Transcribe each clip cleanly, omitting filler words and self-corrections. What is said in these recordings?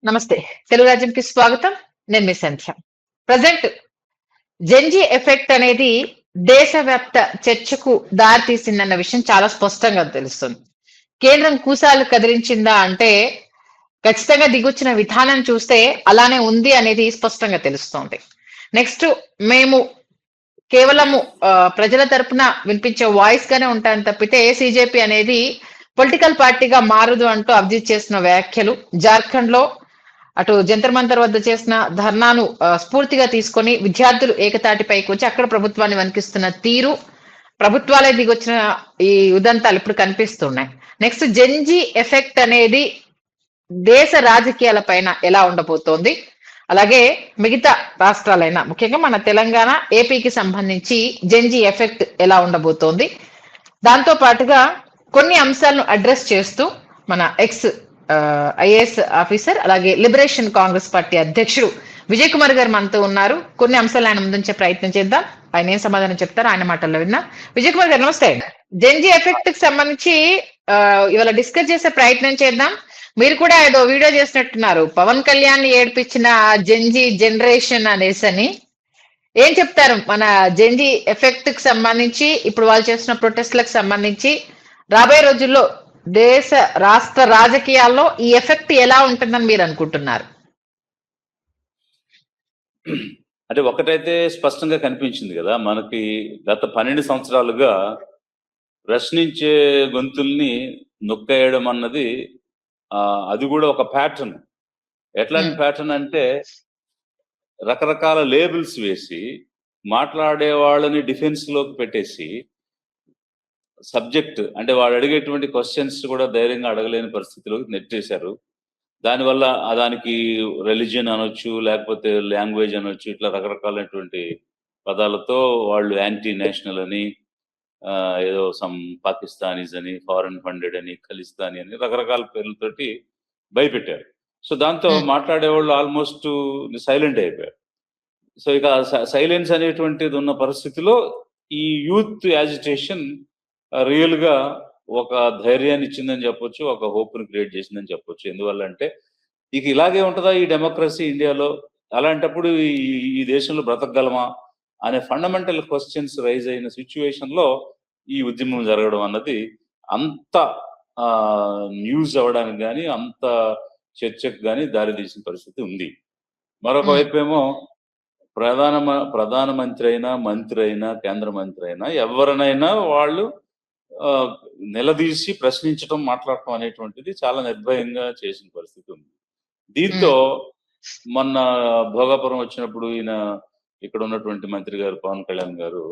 నమస్తే. తెలుగు రాజ్యంకి స్వాగతం. నేను మీ సంధ్య. ప్రెజెంట్ జెన్‌జీ ఎఫెక్ట్ అనేది దేశవ్యాప్త చర్చకు దారితీసిందన్న విషయం చాలా స్పష్టంగా తెలుస్తుంది. కేంద్రం కూసాలు కదిలించిందా అంటే ఖచ్చితంగా దిగొచ్చిన విధానం చూస్తే అలానే ఉంది అనేది స్పష్టంగా తెలుస్తోంది. నెక్స్ట్ మేము కేవలము ప్రజల తరపున వినిపించే వాయిస్ గానే ఉంటాను తప్పితే సీజేపీ అనేది పొలిటికల్ పార్టీగా మారదు అంటూ అభిజిత్ చేసిన వ్యాఖ్యలు, జార్ఖండ్ లో అటు జంతర్ మంతర్ వద్ద చేసిన ధర్నాను స్ఫూర్తిగా తీసుకొని విద్యార్థులు ఏకతాటిపైకి వచ్చి అక్కడ ప్రభుత్వాన్ని వణికిస్తున్న తీరు, ప్రభుత్వాలే దిగొచ్చిన ఈ ఉదంతాలు ఇప్పుడు కనిపిస్తున్నాయి. నెక్స్ట్ జెన్‌జీ ఎఫెక్ట్ అనేది దేశ రాజకీయాల పైన ఎలా ఉండబోతోంది, అలాగే మిగతా రాష్ట్రాలైనా ముఖ్యంగా మన తెలంగాణ, ఏపీకి సంబంధించి జెన్‌జీ ఎఫెక్ట్ ఎలా ఉండబోతోంది, దాంతో పాటుగా కొన్ని అంశాలను అడ్రస్ చేస్తూ మన ఎక్స్ ఐఏఎస్ ఆఫీసర్ అలాగే లిబరేషన్ కాంగ్రెస్ పార్టీ అధ్యక్షుడు విజయ్ కుమార్ గారు మనతో ఉన్నారు. కొన్ని అంశాలు ఆయన ముందుంచే ప్రయత్నం చేద్దాం. ఆయన ఏం సమాధానం చెప్తారో ఆయన మాటల్లో విన్నా. విజయ్ కుమార్ గారు నమస్తే. జెన్‌జీ ఎఫెక్ట్ కి సంబంధించి ఇవాళ డిస్కస్ చేసే ప్రయత్నం చేద్దాం. మీరు కూడా ఏదో వీడియో చేసినట్టున్నారు, పవన్ కళ్యాణ్ ఏడ్పించిన జెన్‌జీ జనరేషన్ అనేసని. ఏం చెప్తారు మన జెన్‌జీ ఎఫెక్ట్ కి సంబంధించి, ఇప్పుడు వాళ్ళు చేస్తున్న ప్రొటెస్ట్లకు సంబంధించి రాబోయే రోజుల్లో దేశ రాష్ట్ర రాజకీయాల్లో ఈ ఎఫెక్ట్ ఎలా ఉంటుందని మీరు అనుకుంటున్నారు? అంటే ఒకటైతే స్పష్టంగా కనిపించింది కదా, మనకి గత 12 సంవత్సరాలుగా ప్రశ్నించే గొంతుల్ని నొక్కేయడం అన్నది అది కూడా ఒక ప్యాటర్న్. ఎట్లాంటి ప్యాటర్న్ అంటే రకరకాల లేబుల్స్ వేసి మాట్లాడే వాళ్ళని డిఫెన్స్ లోకి పెట్టేసి సబ్జెక్ట్ అంటే వాడు అడిగేటువంటి క్వశ్చన్స్ కూడా ధైర్యంగా అడగలేని పరిస్థితిలోకి నెట్టేశారు. దానివల్ల దానికి రిలీజియన్ అనొచ్చు, లేకపోతే లాంగ్వేజ్ అనొచ్చు, ఇట్లా రకరకాలైనటువంటి పదాలతో వాళ్ళు యాంటీ నేషనల్ అని, ఏదో సమ్ పాకిస్తానీస్ అని, ఫారెన్ ఫండెడ్ అని, ఖలిస్తానీ అని రకరకాల పేర్లతోటి భయపెట్టారు. సో దాంతో మాట్లాడేవాళ్ళు ఆల్మోస్ట్ సైలెంట్ అయిపోయారు. సో ఇక సైలెన్స్ అనేటువంటిది ఉన్న పరిస్థితిలో ఈ యూత్ యాజిటేషన్ రియల్ గా ఒక ధైర్యాన్ని ఇచ్చిందని చెప్పొచ్చు, ఒక హోప్ ని క్రియేట్ చేసిందని చెప్పొచ్చు. ఎందువల్ల అంటే ఇక ఇలాగే ఉంటుందా ఈ డెమోక్రసీ ఇండియాలో, అలాంటప్పుడు ఈ దేశంలో బ్రతకగలమా అనే ఫండమెంటల్ క్వశ్చన్స్ రైజ్ అయిన సిచ్యువేషన్ లో ఈ ఉద్యమం జరగడం అన్నది అంత న్యూస్ అవ్వడానికి కానీ అంత చర్చకు కానీ దారితీసిన పరిస్థితి ఉంది. మరొక వైపు ఏమో ప్రధానమంత్రి అయినా, మంత్రి అయినా, కేంద్ర మంత్రి అయినా, ఎవరినైనా వాళ్ళు నిలదీసి ప్రశ్నించడం, మాట్లాడటం అనేటువంటిది చాలా నిర్భయంగా చేసిన పరిస్థితి ఉంది. దీంతో మొన్న భోగాపురం వచ్చినప్పుడు ఇక్కడ ఉన్నటువంటి మంత్రి గారు పవన్ కళ్యాణ్ గారు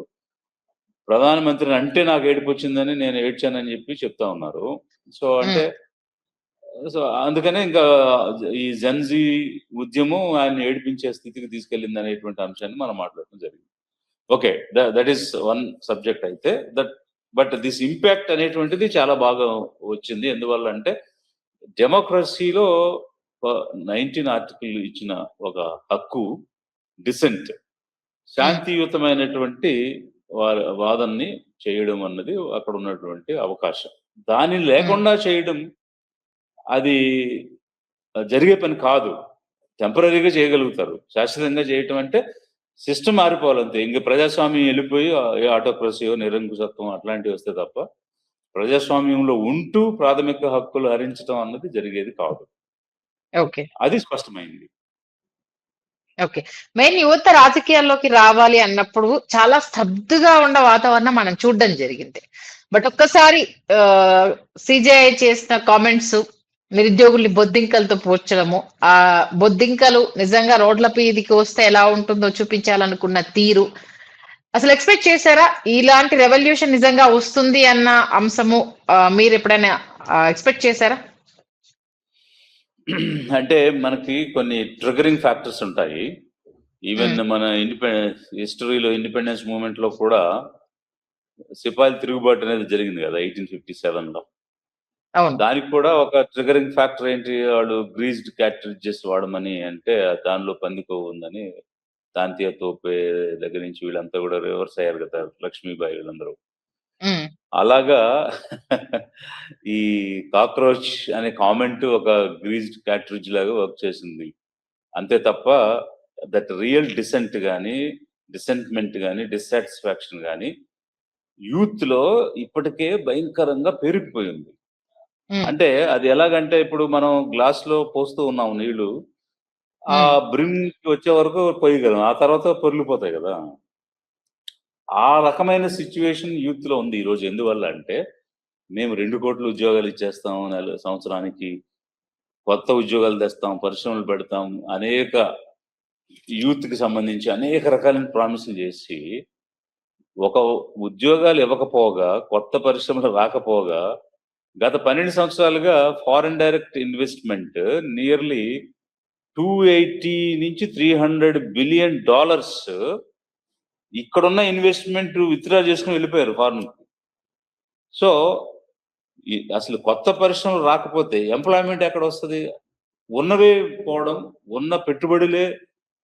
ప్రధానమంత్రిని అంటే నాకు ఏడుపు వచ్చిందని నేను ఏడ్చానని చెప్పి చెప్తా ఉన్నారు. సో అంటే సో అందుకనే ఇంకా ఈ జెన్‌జీ ఉద్యమం ఆయన ఏడిపించే స్థితికి తీసుకెళ్ళింది అనేటువంటి అంశాన్ని మనం మాట్లాడటం జరిగింది. Okay, that is one subject. అయితే బట్ దిస్ ఇంపాక్ట్ అనేటువంటిది చాలా బాగా వచ్చింది. ఎందువల్ల అంటే డెమోక్రసీలో 19 ఆర్టికల్ ఇచ్చిన ఒక హక్కు, డిసెంట్, శాంతియుతమైనటువంటి వాదనని చేయడం అన్నది అక్కడ ఉన్నటువంటి అవకాశం. దాన్ని లేకుండా చేయడం అది జరిగే పని కాదు. టెంపరీగా చేయగలుగుతారు. శాశ్వతంగా చేయటం అంటే సిస్టమ్ మారిపోవాలంతే. ఇంక ప్రజాస్వామ్యం వెళ్ళిపోయి ఆటోక్రసీయో, నిరంకుశత్వం అట్లాంటివి వస్తే తప్ప ప్రజాస్వామ్యంలో ఉంటూ ప్రాథమిక హక్కులు హరించడం అన్నది జరిగేది కాదు. అది స్పష్టమైంది. ఓకే, మెయిన్ యువత రాజకీయాల్లోకి రావాలి అన్నప్పుడు చాలా స్తబ్దుగా ఉన్న వాతావరణం మనం చూడడం జరిగింది. బట్ ఒక్కసారి సిజేఐ చేసిన కామెంట్స్, నిరుద్యోగుల్ని బొద్దింకలతో పోల్చడము, ఆ బొద్దింకలు నిజంగా రోడ్ల మీదకి వస్తే ఎలా ఉంటుందో చూపించాలనుకున్న తీరు, అసలు ఎక్స్పెక్ట్ చేశారా ఇలాంటి రెవల్యూషన్ నిజంగా వస్తుంది అన్న అంశము? మీరు ఎప్పుడైనా ఎక్స్పెక్ట్ చేశారా? అంటే మనకి కొన్ని ట్రిగరింగ్ ఫ్యాక్టర్స్ ఉంటాయి. ఈవెన్ మన హిస్టరీలో ఇండిపెండెన్స్ మూవ్మెంట్ లో కూడా సిపాయిల తిరుగుబాటు అనేది జరిగింది కదా 1857 లో. దానికి కూడా ఒక ట్రిగరింగ్ ఫ్యాక్టర్ ఏంటి, వాళ్ళు గ్రీజ్డ్ క్యాట్రిడ్జెస్ వాడమని అంటే దానిలో పందికొవ్వు ఉందని తాంతియా తోపే దగ్గర నుంచి వీళ్ళంతా కూడా రివర్స్ అయ్యారు కదా, లక్ష్మీబాయి వీళ్ళందరూ. అలాగా ఈ కాక్రోచ్ అనే కామెంట్ ఒక గ్రీజ్డ్ క్యాట్రిడ్జ్ లాగా వర్క్ చేసింది. అంతే తప్ప దట్ రియల్ డిసెంట్ గాని, డిసెంట్‌మెంట్ గాని, డిస్సాటిస్ఫాక్షన్ గాని యూత్‌లో ఇప్పటికే భయంకరంగా పెరిగిపోయింది. హ్మ్. అంటే అది ఎలాగంటే ఇప్పుడు మనం గ్లాస్‌లో పోస్తూ ఉన్నాం నీళ్ళు. ఆ హ్మ్. బ్రిమ్‌కి వచ్చే వరకు పోయగలం. ఆ తర్వాత పొర్లిపోతాయి గదా! ఆ రకమైన సిట్యుయేషన్ యూత్‌లో ఉంది ఈరోజు. ఎందువల్ల అంటే, మేము 2,00,00,000 ఉద్యోగాలు ఇచ్చేస్తాం సంవత్సరానికి. కొత్త ఉద్యోగాలు తెస్తాం, పరిశ్రమలు పెడతాం. అనేక యూత్‌కి సంబంధించి అనేక రకాలైన ప్రామిస్‌లు చేసి, ఒక ఉద్యోగాలు ఇవ్వకపోగా, కొత్త పరిశ్రమలు రాకపోగా, గత 12 సంవత్సరాలుగా foreign direct investment nearly 280-300 billion dollars ఇక్కడున్న ఇన్వెస్ట్‌మెంట్ విత్‌డ్రా చేసుకొని వెళ్ళిపోయారు ఫారెన్‌కి. సో, అసలు కొత్త పరిశ్రమలు రాకపోతే ఎంప్లాయ్‌మెంట్ ఎక్కడొస్తది? ఉన్నవే పోవడం, ఉన్న పెట్టుబడులే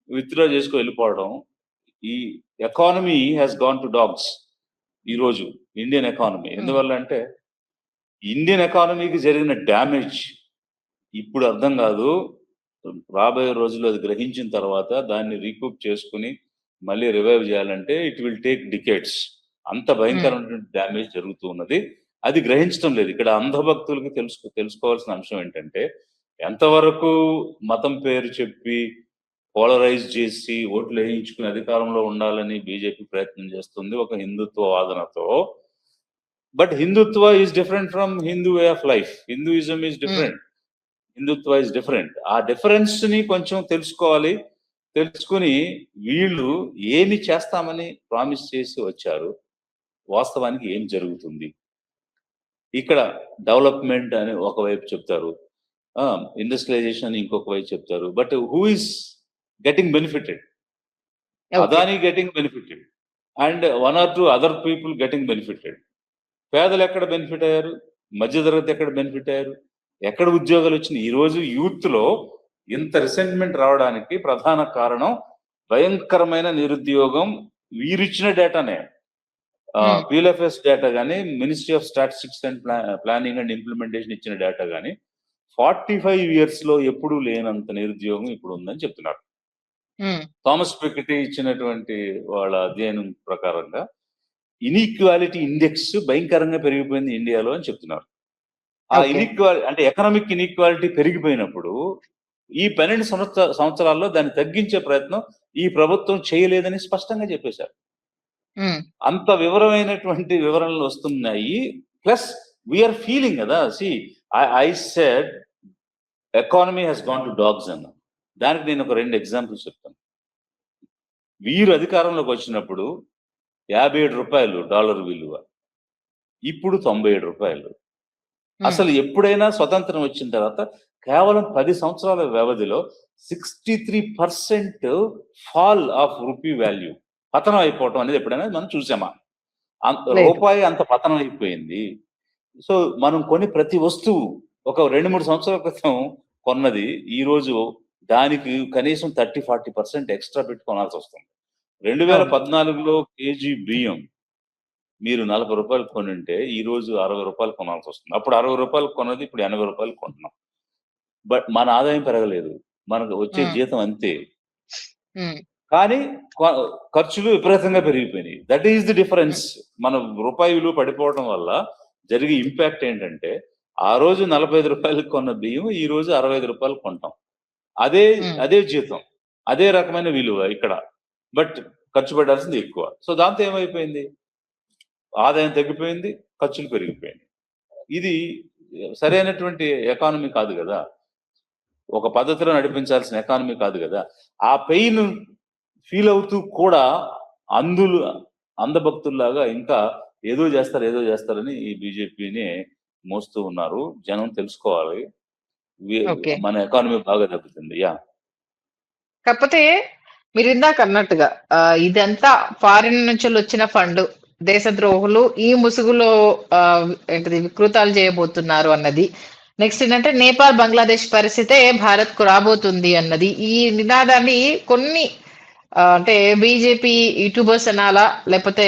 విత్‌డ్రా చేసుకొని వెళ్ళిపోవడం. ఈ economy has gone to dogs ఈరోజు ఇండియన్ ఎకానమీ. హ్మ్. ఎందువల్ల అంటే, ఇండియన్ ఎకానమీకి జరిగిన డ్యామేజ్ ఇప్పుడు అర్థం గాదు. రాబోయే రోజుల్లో అది గ్రహించిన తర్వాత దాన్ని రీకూప్ చేసుకొని, మళ్ళీ రివైవ్ జేయాలంటే ఇట్ విల్ టేక్ డికేడ్స్. అంత హ్మ్. భయంకరమైనటువంటి డ్యామేజ్ జరుగుతూ ఉన్నది. అది గ్రహించటం లేదు. ఇక్కడ అంధభక్తులకి తెలుసుకోవాల్సిన అంశం ఏంటంటే, ఎంతవరకు మతం పేరు చెప్పి, పోలరైజ్ జేసి, ఓట్లేయించుకుని అధికారంలో ఉండాలని బీజేపీ ప్రయత్నం చేస్తుంది ఒక హిందుత్వ వాదనతో. But Hindutva is different from Hindu way of life. Hinduism is hmm. Different. Hindutva is different. ఆ డిఫరెన్స్‌ని కొంచెం తెలుసుకోవాలి. తెలుసుకొని వీళ్ళు ఏమి చేస్తామని ప్రామిస్ చేసి వచ్చారు. వాస్తవానికి ఏం జరుగుతుంది? ఇక్కడ డెవలప్‌మెంట్ అని ఒకవైపు చెప్తారు. ఇండస్ట్రియలైజేషన్ అని ఇంకొక వైపు చెప్తారు. But who is getting benefited? Okay. Adani getting benefited. And 1 or 2 other people getting benefited. పేదలు ఎక్కడ బెనిఫిట్ అయ్యారు? మధ్య తరగతి ఎక్కడ బెనిఫిట్ అయ్యారు? ఎక్కడ ఉద్యోగాలొచ్చినాయి? ఈరోజు యూత్‌లో ఇంత రిసెంట్‌మెంట్ రావడానికి ప్రధాన కారణం భయంకరమైన నిరుద్యోగం. వీరిచ్చిన డేటానే. హ్మ్. పీఎల్ఎఫ్ఎస్ డేటా గాని, ministry of statistics and planning and implementation ఇచ్చిన డేటా గాని 45 ఇయర్స్‌లో ఎప్పుడూ లేనంత నిరుద్యోగం ఇప్పుడు ఉందని చెప్తున్నారు. హ్మ్. థామస్ పికెటీ ఇచ్చినటువంటి వాళ్ళ అధ్యయనం ప్రకారంగా ఇనీక్వాలిటీ ఇండెక్స్ భయంకరంగా పెరిగిపోయింది ఇండియాలో అని చెప్తున్నారు. ఆ ఓకే. అంటే ఎకనామిక్ ఇనీక్వాలిటీ పెరిగిపోయినప్పుడు, ఈ 12 సంవత్సరాల్లో దాన్ని తగ్గించే ప్రయత్నం ఈ ప్రభుత్వం చేయలేదని స్పష్టంగా చెప్పేశారు. హ్మ్. అంత వివరమైనటువంటి వివరణలు వస్తున్నాయి. ప్లస్ వి ఆర్ ఫీలింగ్ గదా! I said economy has gone to dogs అన్నా. దానికి నేను ఒక 2 ఎగ్జాంపుల్స్ చెప్తాను. వీరు అధికారంలోకి వచ్చినప్పుడు రూ. 57 డాలర్ విలువ. ఇప్పుడు రూ. 97. హ్మ్. అసలు ఎప్పుడైనా స్వతంత్రం వచ్చిన తర్వాత కేవలం 10 సంవత్సరాల వ్యవధిలో 63% ఫాల్ ఆఫ్ రూపీ వాల్యూ. పతనం అయిపోవటం అనేది ఎప్పుడైనా మనం చూసామా? లేదు. రూపాయి అంత పతనం అయిపోయింది. సో, మనం కొని ప్రతి వస్తువు ఒక 2, 3 సంవత్సరాల క్రితం కొన్నది ఈరోజు దానికి కనీసం 30, 40% ఎక్స్‌ట్రా పెట్టి కొనాల్సొస్తుంది. అవును. 2014లో కేజీ బియ్యం మీరు రూ. 40 కొనుంటే ఈరోజు రూ. 60 కొనాల్సొస్తుంది. అప్పుడు రూ. 60 కొన్నది ఇప్పుడు రూ. 80 కొంటున్నాం. బట్ మన ఆదాయం పెరగలేదు. మనకు వచ్చే హ్మ్. జీతం అంతే. హ్మ్. కానీ కొ ఖర్చులు విపరీతంగా పెరిగిపోయినాయి. దట్ ఈస్ ది హ్మ్. డిఫరెన్స్. మన రూపాయి విలువ పడిపోవడం వల్ల జరిగే ఇంపాక్ట్ ఏంటంటే, ఆ రోజు రూ. 45 కొన్న బియ్యం ఈ రోజు రూ. 65 కొంటాం. అదే హ్మ్. అదే జీతం. అదే రకమైన విలువ ఇక్కడ. బట్ ఖర్చు పెట్టాల్సింది ఎక్కువ. సో, దాంతో ఏమైపోయింది? ఆదాయం తగ్గిపోయింది. ఖర్చులు పెరిగిపోయినాయి. ఇది సరైనటువంటి ఎకానమీ కాదు గదా! ఒక పద్ధతిలో నడిపించాల్సిన ఎకానమీ కాదు గదా! ఆ పెయిన్ ఫీల్ అవుతూ కూడా అంధులు అంధభక్తుల్లాగా ఇంకా ఏదో జేస్తారని ఈ బీజేపీని మోస్తూ ఉన్నారు. జనం తెలుసుకోవాలి. వి ఓకే. మన ఎకానమీ బాగా దెబ్బతింది. యాహ్! కాకపోతే మీరిందాక అన్నట్టుగా ఇదంతా ఫారిన్ నుంచెళ్ళొచ్చిన ఫండు. దేశద్రోహులు ఈ ముసుగులో ఏంటిది వికృతాలు చేయబోతున్నారు అన్నది. నెక్స్ట్ ఏంటంటే నేపాల్, బంగ్లాదేశ్ పరిస్థితే భారత్‌కు రాబోతుంది అన్నది. ఈ నినాదాన్ని కొన్ని అంటే బీజేపీ యూట్యూబర్స్ అనాలా, లేకపోతే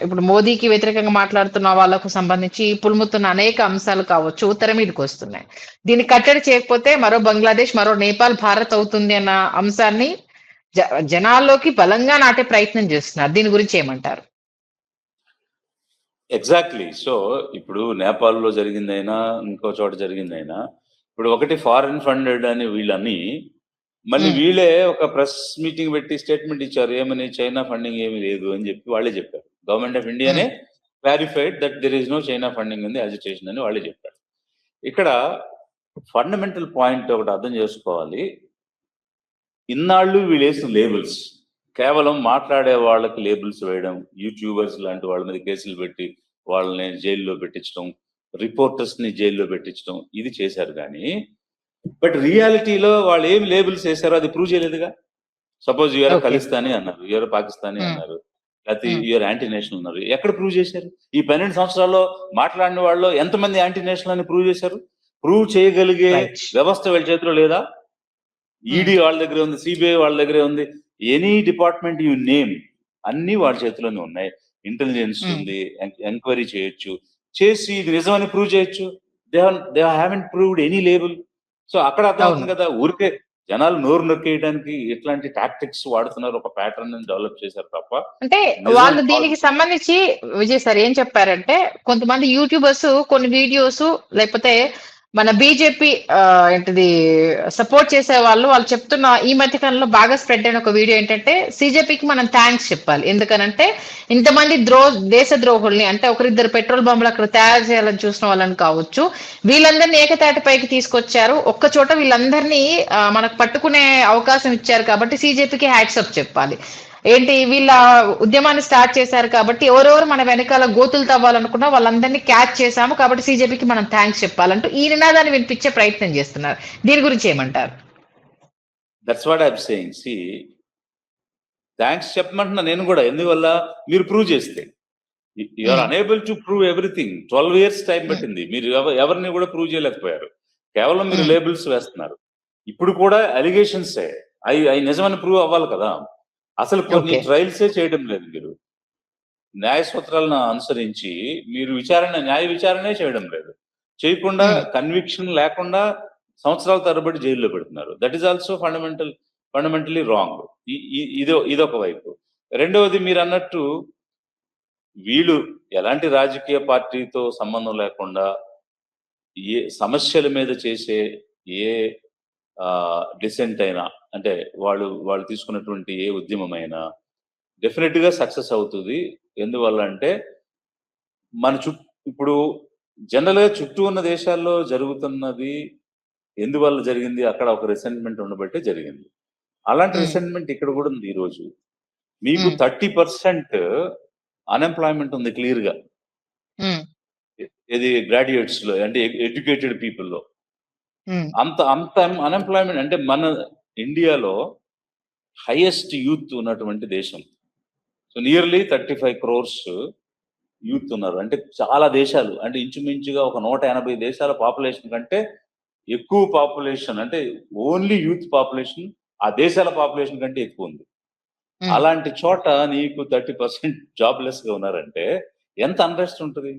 ఇప్పుడు మోదీకి వ్యతిరేకంగా మాట్లాడుతున్న వాళ్ళకు సంబంధించి పులుముతున్న అనేక అంశాలు కావచ్చు తెర మీదకి వస్తున్నాయి. దీన్ని కట్టడి చేయకపోతే మరో బంగ్లాదేశ్, మరో నేపాల్, భారత్ అవుతుంది అన్న అంశాన్ని జనాల్లోకి బలంగా నాటే ప్రయత్నం చేస్తున్నారు. దీని గురించి ఏమంటారు? ఎగ్జాక్ట్లీ. సో ఇప్పుడు నేపాల్లో జరిగిందైనా ఇంకో చోట జరిగిందైనా ఇప్పుడు ఒకటి ఫారిన్ ఫండెడ్ అని వీళ్ళని మళ్ళీ వీళ్ళే ఒక ప్రెస్ మీటింగ్ పెట్టి స్టేట్మెంట్ ఇచ్చారు. ఏమని? చైనా ఫండింగ్ ఏమీ లేదు అని చెప్పి వాళ్ళే చెప్పారు. గవర్నమెంట్ ఆఫ్ ఇండియానే clarified that there is no China funding in the agitation అని వాళ్ళే చెప్పారు. ఇక్కడ ఫండమెంటల్ పాయింట్ ఒకటి అర్థం చేసుకోవాలి. ఇన్నాళ్ళు వీళ్ళు వేసిన లేబుల్స్ కేవలం మాట్లాడే వాళ్ళకి లేబుల్స్ వేయడం, యూట్యూబర్స్ లాంటి వాళ్ళ మీద కేసులు పెట్టి వాళ్ళని జైల్లో పెట్టించడం, రిపోర్టర్స్ ని జైల్లో పెట్టించడం ఇది చేశారు. కానీ బట్ రియాలిటీలో వాళ్ళు ఏం లేబుల్స్ వేశారో అది ప్రూవ్ చేయలేదుగా. సపోజ్ యూఆర్ ఖలిస్తానీ అన్నారు, యూఆర్ పాకిస్తానీ అన్నారు, లేకపోతే యూఆర్ యాంటీ నేషనల్ అన్నారు. ఎక్కడ ప్రూవ్ చేశారు? ఈ 12 సంవత్సరాల్లో మాట్లాడిన వాళ్ళు ఎంతమంది యాంటీ నేషనల్ అని ప్రూవ్ చేశారు? ప్రూవ్ చేయగలిగే వ్యవస్థ వీళ్ళ చేతిలో లేదా? ఈడీ వాళ్ళ దగ్గరే ఉంది, సిబిఐ వాళ్ళ దగ్గరే ఉంది, ఎనీ డిపార్ట్మెంట్ యూ నేమ్ అన్ని వాళ్ళ చేతిలోనే ఉన్నాయి. ఇంటెలిజెన్స్ ఉంది, ఎంక్వైరీ చేయొచ్చు, చేసి ఇది నిజమని ప్రూవ్ చేయొచ్చు. They haven't proved any label. So అక్కడ అర్థమవుతుంది కదా, ఊరికే జనాలు నోరు నొక్కేయడానికి ఎట్లాంటి టాక్టిక్స్ వాడుతున్నారు, ఒక ప్యాటర్న్ డెవలప్ చేశారు తప్ప. అంటే వాళ్ళు దీనికి సంబంధించి విజయ్ సార్ ఏం చెప్పారంటే, కొంతమంది యూట్యూబర్స్ కొన్ని వీడియోస్ లేకపోతే మన బీజేపీ ఏంటిది సపోర్ట్ చేసే వాళ్ళు చెప్తున్న ఈ మధ్య కాలంలో బాగా స్ప్రెడ్ అయిన ఒక వీడియో ఏంటంటే, సిజేపీకి మనం థ్యాంక్స్ చెప్పాలి. ఎందుకనంటే ఇంతమంది దేశ ద్రోహుల్ని, అంటే ఒకరిద్దరు పెట్రోల్ బాంబులు అక్కడ తయారు చేయాలని చూసిన వాళ్ళని కావచ్చు, వీళ్ళందరినీ ఏకతాటిపైకి తీసుకొచ్చారు. ఒక్క చోట వీళ్ళందరినీ మనకు పట్టుకునే అవకాశం ఇచ్చారు కాబట్టి సిజేపీకి హ్యాట్సప్ చెప్పాలి. ఏంటి, వీళ్ళ ఉద్యమాన్ని స్టార్ట్ చేశారు కాబట్టి ఎవరెవరు మన వెనకాల గోతులు తవ్వాలనుకున్నా వాళ్ళందరినీ క్యాచ్ చేశాము కాబట్టి సిజేపీకి మనం థ్యాంక్స్ చెప్పాలంటూ ఈ నినాదాన్ని వినిపించే ప్రయత్నం చేస్తున్నారు. దీని గురించి ఏమంటారు? That's what I'm saying. See, thanks చెప్పమంటున్నా నేను కూడా. ఎందువల్ల? మీరు ప్రూవ్ చేస్తే. You are unable to prove everything. 12 years time పట్టింది. మీరు ఎవరిని కూడా ప్రూవ్ చేయలేకపోయారు. కేవలం మీరు లేబుల్స్ వేస్తున్నారు. ఇప్పుడు కూడా అలిగేషన్స్ అవి నిజమని ప్రూవ్ అవ్వాలి కదా. అసలు కొన్ని ట్రయల్సే చేయడం లేదు. మీరు న్యాయ సూత్రాలను అనుసరించి మీరు న్యాయ విచారణే చేయడం లేదు. చేయకుండా కన్విక్షన్ లేకుండా సంవత్సరాల తరబడి జైల్లో పెడుతున్నారు. That is also fundamentally wrong. ఇదొక వైపు. రెండవది, మీరు అన్నట్టు వీళ్ళు ఎలాంటి రాజకీయ పార్టీతో సంబంధం లేకుండా ఏ సమస్యల మీద చేసే ఏ డిసెంట్ అయినా, అంటే వాళ్ళు తీసుకున్నటువంటి ఏ ఉద్యమమైనా డెఫినెట్ గా సక్సెస్ అవుతుంది. ఎందువల్ల అంటే ఇప్పుడు జనరల్ గా చుట్టూ ఉన్న దేశాల్లో జరుగుతున్నది ఎందువల్ల జరిగింది? అక్కడ ఒక రిసెంట్మెంట్ ఉండబట్టే జరిగింది. అలాంటి రిసెంట్మెంట్ ఇక్కడ కూడా ఉంది. ఈ రోజు మీకు 30% అన్ఎంప్లాయ్మెంట్ ఉంది క్లియర్ గా. ఇది గ్రాడ్యుయేట్స్ లో, అంటే ఎడ్యుకేటెడ్ పీపుల్ లో అంత అన్ఎంప్లాయ్మెంట్. అంటే మన ఇండియాలో హైయెస్ట్ యూత్ ఉన్నటువంటి దేశం. సో నియర్లీ 35 crores యూత్ ఉన్నారు. అంటే చాలా దేశాలు, అంటే ఇంచుమించుగా ఒక 180 దేశాల పాపులేషన్ కంటే ఎక్కువ పాపులేషన్, అంటే ఓన్లీ యూత్ పాపులేషన్ ఆ దేశాల పాపులేషన్ కంటే ఎక్కువ ఉంది. అలాంటి చోట నీకు 30% జాబ్లెస్ గా ఉన్నారంటే ఎంత అన్రెస్ట్ ఉంటుంది.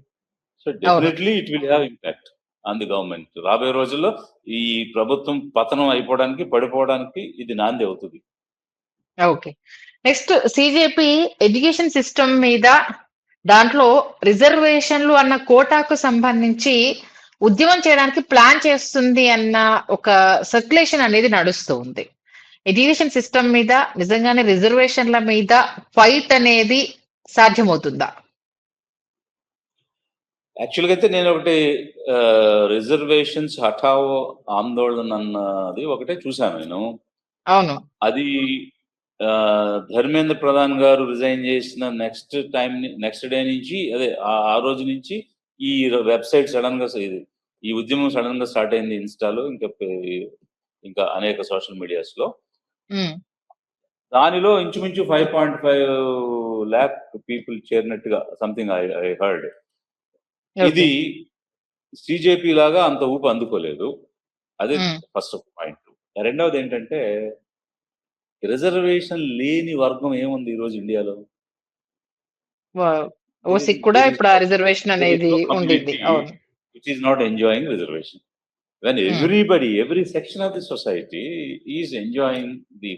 So definitely it will have impact on the government. రాబోయే రోజుల్లో ఈ ప్రభుత్వం పతనం అయిపోవడానికి, పడిపోవడానికి ఇది నాంది అవుతుంది. ఓకే, నెక్స్ట్ సిజేపీ ఎడ్యుకేషన్ సిస్టమ్ మీద, దాంట్లో రిజర్వేషన్లు అన్న కోటాకు సంబంధించి ఉద్యమం చేయడానికి ప్లాన్ చేస్తుంది అన్న ఒక సర్క్యులేషన్ అనేది నడుస్తూ ఉంది. ఎడ్యుకేషన్ సిస్టమ్ మీద నిజంగానే రిజర్వేషన్ల మీద ఫైట్ అనేది సాధ్యమవుతుందా? యాక్చువల్గా అయితే నేను ఒకటి రిజర్వేషన్స్ హఠావో ఆందోళన అన్నది ఒకటే చూశాను నేను. అవును, అది ధర్మేంద్ర ప్రధాన్ గారు రిజైన్ చేసిన నెక్స్ట్ డే నుంచి, అదే ఆ రోజు నుంచి ఈ వెబ్సైట్ సడన్ గా ఈ ఉద్యమం సడన్ గా స్టార్ట్ అయింది. ఇన్స్టాలో, ఇంకా అనేక సోషల్ మీడియాస్ లో. దానిలో ఇంచుమించు 5.5 lakh పీపుల్ చేరినట్టుగా సంథింగ్ ఐ హర్డ్. ఇది సిజేపీ లాగా అంత ఊపు అందుకోలేదు. అది ఫస్ట్ పాయింట్. రెండవది ఏంటంటే, రిజర్వేషన్ లేని వర్గం ఏముంది ఈరోజు ఇండియాలో? ఓసీకి కూడా ఇప్పుడు ఆ రిజర్వేషన్ అనేది ఉండింది. community అవును. which is not enjoying reservation. When everybody, every section of the society is enjoying the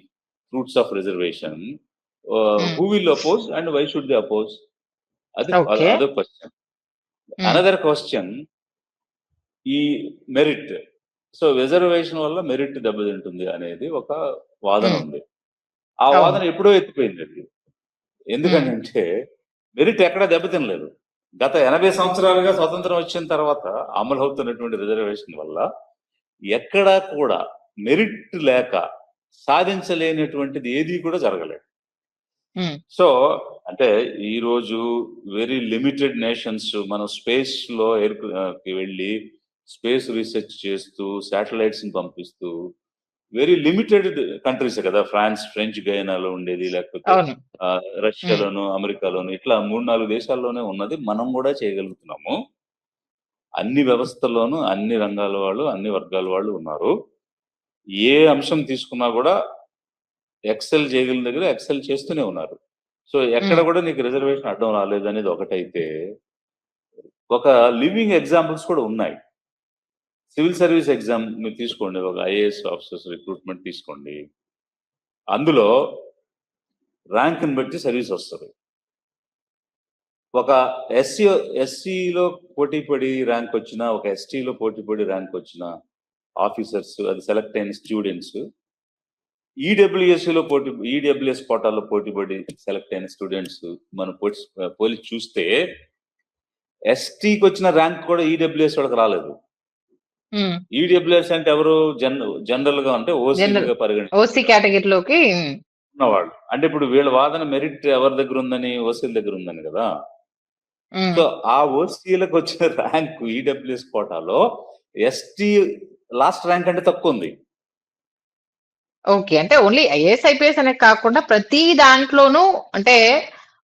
fruits of reservation, who will oppose and why should they oppose? Okay. Other question. Another question, ఈ merit. So reservation వల్ల merit దెబ్బతింటుంది అనేది ఒక వాదన ఉంది. ఆ వాదన ఎప్పుడో ఎత్తిపోయింది అది. ఎందుకంటే మెరిట్ ఎక్కడ దెబ్బతినలేదు. గత 80 సంవత్సరాలుగా స్వతంత్రం వచ్చిన తర్వాత అమలు అవుతున్నటువంటి రిజర్వేషన్ వల్ల ఎక్కడా కూడా మెరిట్ లేక సాధించలేనటువంటిది ఏది కూడా జరగలేదు. సో అంటే ఈ రోజు వెరీ లిమిటెడ్ నేషన్స్ మనం స్పేస్ లో వెళ్ళి స్పేస్ రీసెర్చ్ చేస్తూ శాటిలైట్స్ ని పంపిస్తూ వెరీ లిమిటెడ్ కంట్రీస్ కదా, ఫ్రెంచ్ గయానాలో ఉండేది, లేకపోతే రష్యాలోను అమెరికాలోను, ఇట్లా 3-4 దేశాల్లోనే ఉన్నది. మనం కూడా చేయగలుగుతున్నాము. అన్ని వ్యవస్థల్లోనూ అన్ని రంగాల వాళ్ళు, అన్ని వర్గాల వాళ్ళు ఉన్నారు. ఏ అంశం తీసుకున్నా కూడా ఎక్సెల్ చేయగలిగిన దగ్గర ఎక్సెల్ చేస్తూనే ఉన్నారు. సో ఎక్కడ కూడా నీకు రిజర్వేషన్ అడ్డం రాలేదు అనేది ఒకటైతే, ఒక లివింగ్ ఎగ్జాంపుల్స్ కూడా ఉన్నాయి. సివిల్ సర్వీస్ ఎగ్జామ్ మీరు తీసుకోండి, ఒక ఐఏఎస్ ఆఫీసర్స్ రిక్రూట్మెంట్ తీసుకోండి. అందులో ర్యాంక్ని బట్టి సర్వీస్ వస్తుంది. ఒక ఎస్సీలో పోటీపడి ర్యాంక్ వచ్చిన, ఒక ఎస్టీలో పోటీపడి ర్యాంక్ వచ్చిన ఆఫీసర్స్, అది సెలెక్ట్ అయిన స్టూడెంట్స్, ఈడబ్ల్యూఎస్ కోటాలో పోటీపడి సెలెక్ట్ అయిన స్టూడెంట్స్ మనం పోలీస్ చూస్తే ఎస్టీకి వచ్చిన ర్యాంక్ కూడా ఈడబ్ల్యూఎస్ వాళ్ళకి రాలేదు. ఈడబ్ల్యూఎస్ అంటే ఎవరు? జనరల్ గా అంటే ఓసీగా ఓసీ కేటగిరీలోకి ఉన్నవాళ్ళు. అంటే ఇప్పుడు వీళ్ళ వాదన మెరిట్ ఎవరి దగ్గర ఉందని, ఓసీల దగ్గర ఉందని కదా. సో ఆ ఓసీలకు వచ్చిన ర్యాంక్ ఈడబ్ల్యూఎస్ కోటాలో ఎస్టీ లాస్ట్ ర్యాంక్ అంటే తక్కువ ఉంది. ఓకే, అంటే ఓన్లీ ఐఏఎస్ ఐపీఎస్ అనే కాకుండా ప్రతి దాంట్లోనూ అంటే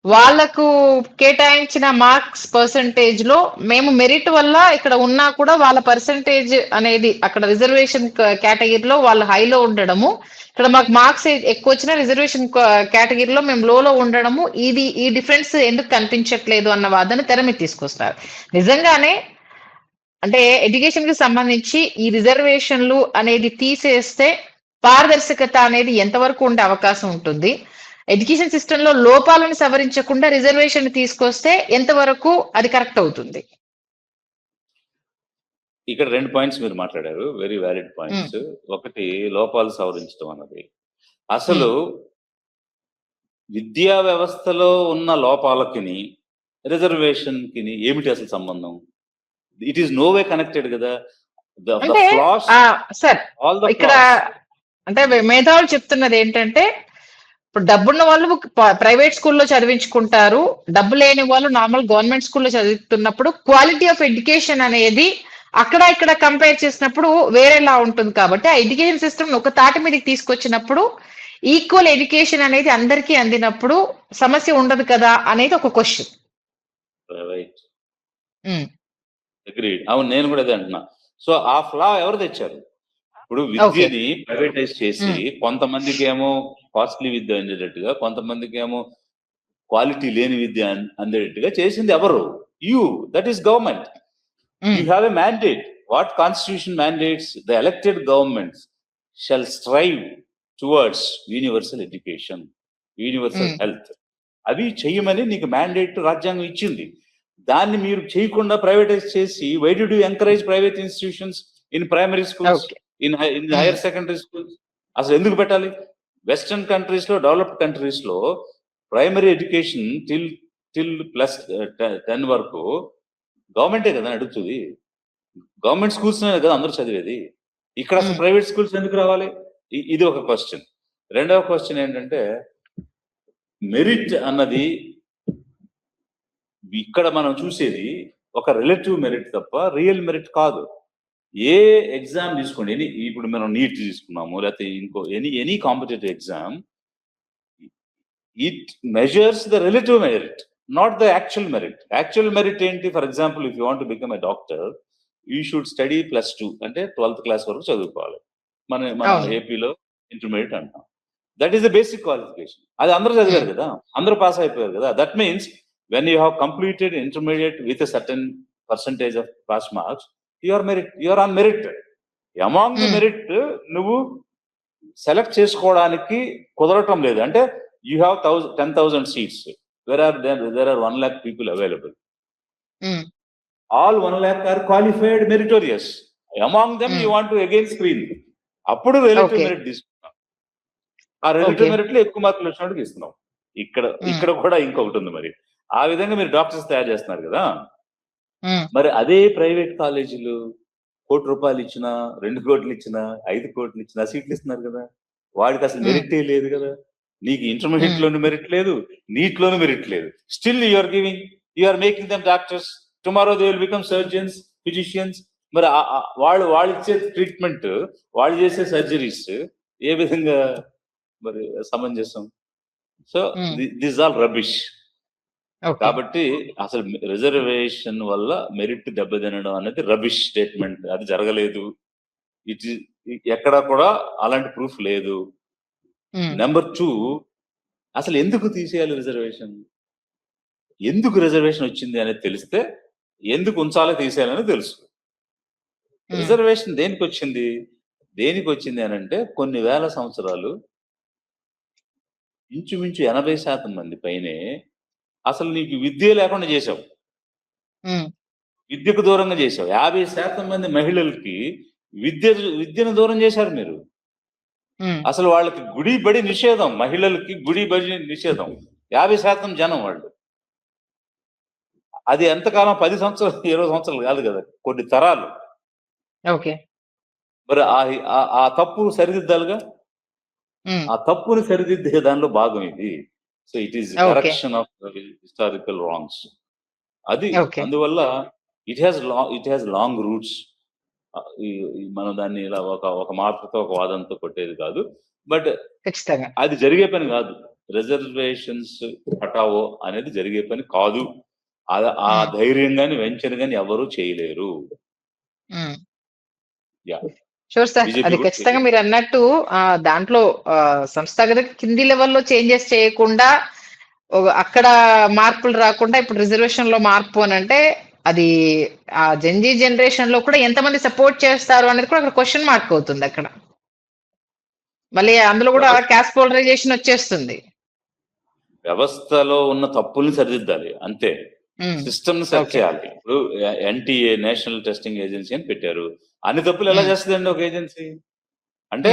వాళ్లకు కేటాయించిన మార్క్స్ పర్సంటేజ్ లో మేము మెరిట్ వల్ల ఇక్కడ ఉన్నా కూడా వాళ్ళ పర్సంటేజ్ అనేది అక్కడ రిజర్వేషన్ కేటగిరీలో వాళ్ళు హైలో ఉండడము, ఇక్కడ మాకు మార్క్స్ ఎక్కువ వచ్చిన రిజర్వేషన్ కేటగిరీలో మేము లోలో ఉండడము, ఈ డిఫరెన్స్ ఎందుకు కనిపించట్లేదు అన్న వాదన తెర మీద తీసుకొస్తారు. నిజంగానే అంటే ఎడ్యుకేషన్ కి సంబంధించి ఈ రిజర్వేషన్లు అనేది తీసేస్తే పారదర్శకత అనేది ఎంతవరకు ఉండే అవకాశం ఉంటుంది? ఎడ్యుకేషన్ సిస్టమ్ లో లోపాలను సవరించకుండా రిజర్వేషన్ తీసుకొస్తే ఎంతవరకు అది కరెక్ట్ అవుతుంది? ఇక్కడ 2 పాయింట్స్ మీరు మాట్లాడారు, వెరీ వ్యాలిడ్ పాయింట్స్. ఒకటి, లోపాలు సవరించడం అన్నది. అసలు విద్యా వ్యవస్థలో ఉన్న లోపాలకి రిజర్వేషన్ కి ఏమిటి అసలు సంబంధం? It is no way connected కదా. సార్ ఇక్కడ అంటే మేధావులు చెప్తున్నది ఏంటంటే, ఇప్పుడు డబ్బున్న వాళ్ళు ప్రైవేట్ స్కూల్లో చదివించుకుంటారు, డబ్బు లేని వాళ్ళు నార్మల్ గవర్నమెంట్ స్కూల్లో చదువుతున్నప్పుడు క్వాలిటీ ఆఫ్ ఎడ్యుకేషన్ అనేది అక్కడ ఇక్కడ కంపేర్ చేసినప్పుడు వేరేలా ఉంటుంది. కాబట్టి ఆ ఎడ్యుకేషన్ సిస్టమ్ ఒక తాటి మీదకి తీసుకొచ్చినప్పుడు ఈక్వల్ ఎడ్యుకేషన్ అనేది అందరికీ అందినప్పుడు సమస్య ఉండదు కదా అనేది ఒక క్వశ్చన్. అవును, నేను కూడా అదే అంటున్నా. సో ఆ ఫ్లా ఎవరు తెచ్చారు? ఇప్పుడు విద్యని ప్రైవేటైజ్ చేసి కొంతమందికి ఏమో కాస్ట్లీ విద్య అందేటట్టుగా, కొంతమందికి ఏమో క్వాలిటీ లేని విద్య అందేటట్టుగా చేసింది ఎవరు? You, that is government. You have a mandate. What constitution mandates? The elected governments shall strive towards universal education, universal health. అవి చెయ్యమని నీకు మ్యాండేట్ రాజ్యాంగం ఇచ్చింది. దాన్ని మీరు చేయకుండా ప్రైవేటైజ్ చేసి, why do you encourage private institutions in primary schools, in higher secondary schools? అసలు ఎందుకు పెట్టాలి? వెస్టర్న్ కంట్రీస్ లో, డెవలప్డ్ కంట్రీస్ లో ప్రైమరీ ఎడ్యుకేషన్ టిల్ +10 వరకు గవర్నమెంటే కదా నడుపుతుంది. గవర్నమెంట్ స్కూల్స్ కదా అందరూ చదివేది. ఇక్కడ అసలు ప్రైవేట్ స్కూల్స్ ఎందుకు రావాలి? ఇది ఒక క్వశ్చన్. రెండవ క్వశ్చన్ ఏంటంటే, మెరిట్ అన్నది ఇక్కడ మనం చూసేది ఒక రిలేటివ్ మెరిట్ తప్ప రియల్ మెరిట్ కాదు. ఏ ఎగ్జామ్ తీసుకోండి, ఇప్పుడు మనం నీట్ తీసుకున్నాము, లేకపోతే ఇంకో any competitive exam, it measures the relative merit, not the actual merit. Actual merit ఏంటి? For example, if you want to become a doctor, you should study +2, అంటే 12th క్లాస్ వరకు చదువుకోవాలి. మన ఏపీలో ఇంటర్మీడియట్ అంటాం. That is the basic qualification. అది అందరూ చదివారు కదా, అందరూ పాస్ అయిపోయారు కదా. That means when you have completed intermediate with a certain percentage of pass marks, you are on merit. Among the merit నువ్వు సెలెక్ట్ చేసుకోవడానికి కుదరటం లేదు. అంటే you have 10,000 seats. There are 1 lakh people available. All 1 lakh are qualified meritorious. Among them you want to again screen. అప్పుడు relative merit తీసుకున్నాం. ఆ relative merit లో ఎక్కువ మార్కులు వచ్చినట్టు ఇస్తున్నాం. ఇక్కడ కూడా ఇంకొకటి ఉంది. మరి ఆ విధంగా మీరు డాక్టర్స్ తయారు చేస్తున్నారు కదా. మరి అదే ప్రైవేట్ కాలేజీలు 1 కోటి రూపాయలు ఇచ్చినా, 2 కోట్లు ఇచ్చినా, 5 కోట్లు ఇచ్చినా సీట్లు ఇస్తున్నారు కదా. వాడికి అసలు మెరిటే లేదు కదా. నీకు ఇంటర్మీడియట్ లోను మెరిట్ లేదు, నీట్ లోను మెరిట్ లేదు. Still you are making them doctors. Tomorrow they will become surgeons, physicians. మరి వాళ్ళు ఇచ్చే ట్రీట్మెంట్, వాళ్ళు చేసే సర్జరీస్ ఏ విధంగా మరి సమంజసం? So this all rubbish. కాబట్టి అసలు రిజర్వేషన్ వల్ల మెరిట్ దెబ్బతినడం అనేది రబిష్ స్టేట్మెంట్. అది జరగలేదు. ఎక్కడా కూడా అలాంటి ప్రూఫ్ లేదు. నెంబర్ 2, అసలు ఎందుకు తీసేయాలి రిజర్వేషన్? ఎందుకు రిజర్వేషన్ వచ్చింది అనేది తెలిస్తే ఎందుకు ఉంచాలో తీసేయాలని తెలుసు. రిజర్వేషన్ దేనికి వచ్చింది అని అంటే, కొన్ని వేల సంవత్సరాలు ఇంచుమించు 80% మంది పైనే అసలు నీకు విద్య లేకుండా చేశావు, విద్యకు దూరంగా చేశావు. 50% మంది మహిళలకి విద్యను దూరం చేశారు మీరు. అసలు వాళ్ళకి గుడి బడి నిషేధం, మహిళలకి గుడి బడి నిషేధం. 50% జనం వాళ్ళు. అది ఎంతకాలం? 10 సంవత్సరాలు, 20 సంవత్సరాలు కాదు కదా, కొన్ని తరాలు. మరి ఆ తప్పు సరిదిద్దాలుగా. ఆ తప్పుని సరిదిద్దే దానిలో భాగం ఇది. So it is correction of historical wrongs. అది అందువల్ల ఇట్ హ్యాస్ లాంగ్ రూట్స్. మనం దాన్ని ఇలా ఒక మార్పుతో, ఒక వాదంతో కొట్టేది కాదు. బట్ అది జరిగే పని కాదు. రిజర్వేషన్స్ హటావో అనేది జరిగే పని కాదు. ఆ ధైర్యం గాని, వెంచర్ గాని ఎవరు చేయలేరు. షూర్ సార్, అది ఖచ్చితంగా మీరు అన్నట్టు దాంట్లో సంస్థాగత కింది లెవెల్లో చేంజెస్ చేయకుండా, అక్కడ మార్పులు రాకుండా ఇప్పుడు రిజర్వేషన్ లో మార్పు అని అంటే, అది ఆ జెన్జీ జనరేషన్ లో కూడా ఎంతమంది సపోర్ట్ చేస్తారు అనేది కూడా అక్కడ క్వశ్చన్ మార్క్ అవుతుంది. అక్కడ మళ్ళీ అందులో కూడా క్యాస్ట్ పోలరైజేషన్ వచ్చేస్తుంది. వ్యవస్థలో ఉన్న తప్పుల్ని సరిదిద్దాలి అంతే. సిస్టమ్ ని సెట్ చేయాలి. ఇప్పుడు ఎన్టీఏ, నేషనల్ టెస్టింగ్ ఏజెన్సీ అని పెట్టారు. అన్ని తప్పులు ఎలా చేస్తుందండి ఒక ఏజెన్సీ? అంటే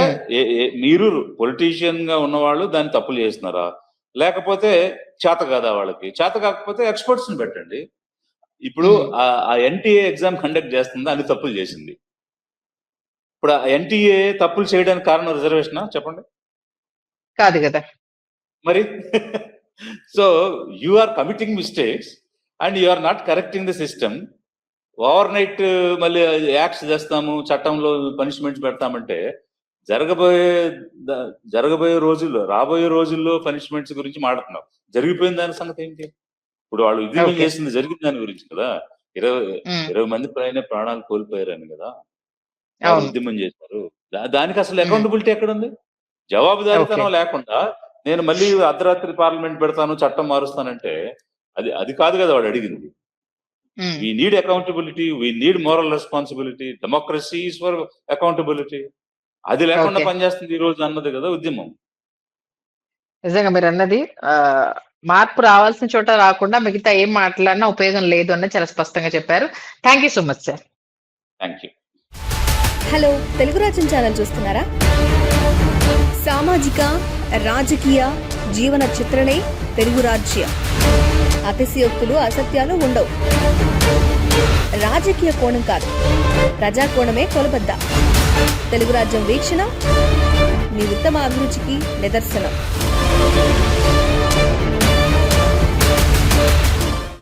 మీరు పొలిటీషియన్ గా ఉన్నవాళ్ళు దాన్ని తప్పులు చేస్తున్నారా, లేకపోతే చేత కాదా? వాళ్ళకి చేత కాకపోతే ఎక్స్పర్ట్స్ ని పెట్టండి. ఇప్పుడు ఆ ఎన్టీఏ ఎగ్జామ్ కండక్ట్ చేస్తుంది, అన్ని తప్పులు చేసింది. ఇప్పుడు ఆ ఎన్టీఏ తప్పులు చేయడానికి కారణం రిజర్వేషనా? చెప్పండి. కాదు కదా మరి. So you are committing mistakes and you are not correcting the system. Overnight మళ్ళీ యాక్ట్స్ చేస్తాము, చట్టంలో పనిష్మెంట్స్ పెడతామంటే జరగబోయే రోజుల్లో, రాబోయే రోజుల్లో పనిష్మెంట్స్ గురించి మాట్లాడుతున్నాం. జరిగిపోయిన దాని సంగతి ఏంటి? ఇప్పుడు వాళ్ళు ఉద్యమం చేసింది జరిగిన దాని గురించి కదా. 20 మంది పైన ప్రాణాలు కోల్పోయారని కదా ఉద్యమం చేశారు. దానికి అసలు అకౌంటబిలిటీ ఎక్కడుంది? జవాబుదారీతనం లేకుండా నేను మళ్ళీ అర్ధరాత్రి పార్లమెంట్ పెడతాను, చట్టం మారుస్తానంటే అది కాదు కదా వాడు అడిగింది. We need accountability, we need moral responsibility, democracy is for accountability. అది లేకుండా పనిచేస్తుంది ఈ రోజు అన్నది కదా ఉద్యమం. నిజంగా మీరు అన్నది మార్పు రావాల్సిన చోట రాకుండా మిగతా ఏం మాట్లాడినా ఉపయోగం లేదు అన్నది చాలా స్పష్టంగా చెప్పారు. Thank you so much sir. Thank you. Hello, Telugu రాజ్యం ఛానల్ చూస్తున్నారా? సామాజిక, రాజకీయ, జీవన చిత్రణే తెలుగు రాజ్యం. అతిశయోక్తులు, అసత్యాలు ఉండవు. రాజకీయ కోణం కాదు, ప్రజా కోణమే కొలబద్ద. తెలుగు రాజ్యం వీక్షణ మీ ఉత్తమ అభిరుచికి నిదర్శనం.